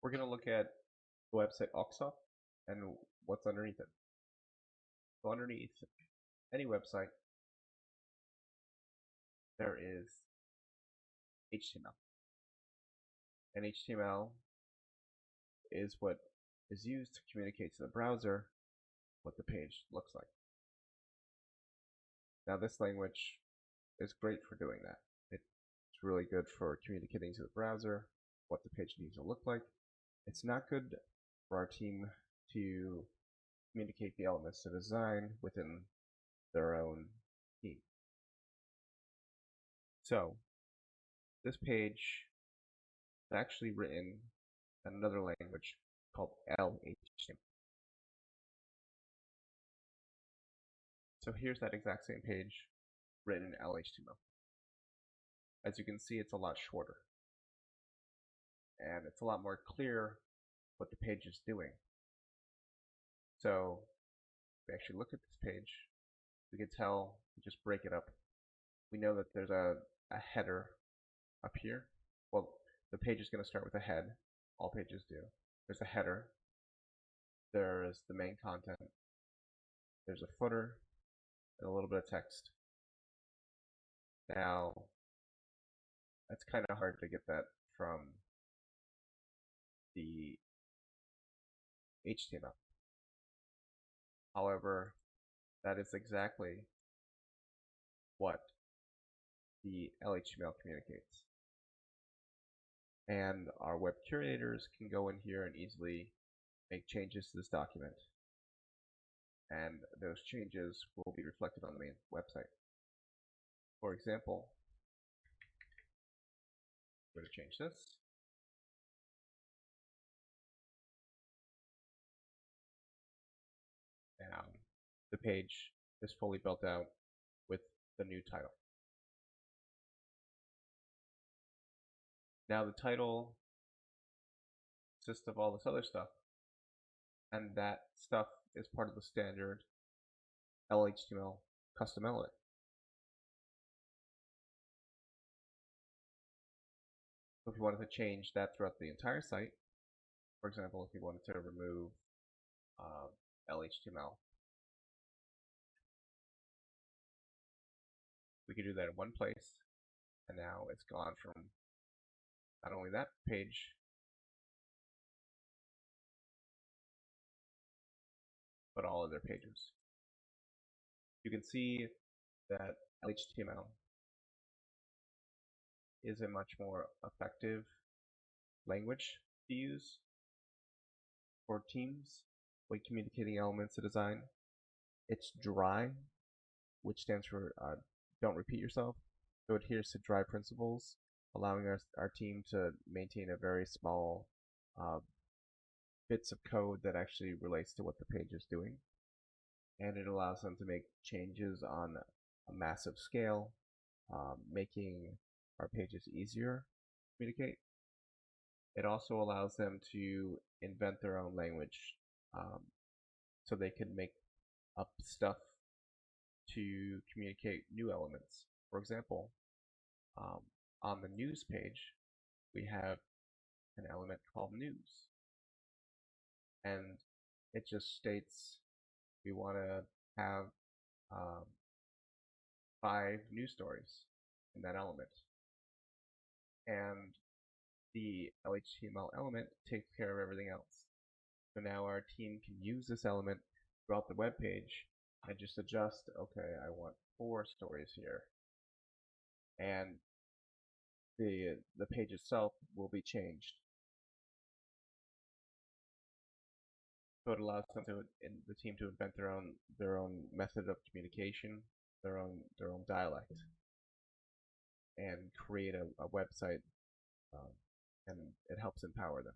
We're going to look at the website Oxop and what's underneath it. So underneath any website, there is HTML. And HTML is what is used to communicate to the browser what the page looks like. Now this language is great for doing that. It's really good for communicating to the browser what the page needs to look like. It's not good for our team to communicate the elements to design within their own team. So this page is actually written in another language called LHTML. So here's that exact same page written in LHTML. As you can see, it's a lot shorter. And it's a lot more clear what the page is doing. So if we actually look at this page, we can tell, just break it up. We know that there's a header up here. Well, the page is going to start with a head. All pages do. There's a header. There's the main content. There's a footer and a little bit of text. Now, that's kind of hard to get that from the HTML. However, that is exactly what the LHTML communicates. And our web curators can go in here and easily make changes to this document. And those changes will be reflected on the main website. For example, I'm going to change this. Now, the page is fully built out with the new title. Now the title consists of all this other stuff, and that stuff is part of the standard LHTML custom element. So if you wanted to change that throughout the entire site, for example, if you wanted to remove LHTML, we could do that in one place, and now it's gone from not only that page, but all other pages. You can see that LHTML is a much more effective language to use for teams when communicating elements to design. It's dry, which stands for don't repeat yourself. So it adheres to dry principles, allowing our team to maintain a very small bits of code that actually relates to what the page is doing. And it allows them to make changes on a massive scale, making our pages easier to communicate. It also allows them to invent their own language, so they can make up stuff to communicate new elements. For example, on the news page, we have an element called news. And it just states we want to have 5 news stories in that element. And the LHTML element takes care of everything else. So now our team can use this element throughout the web page and just adjust, okay, I want 4 stories here. And the page itself will be changed. So it allows them the team to invent their own method of communication, their own dialect, and create a website, and it helps empower them.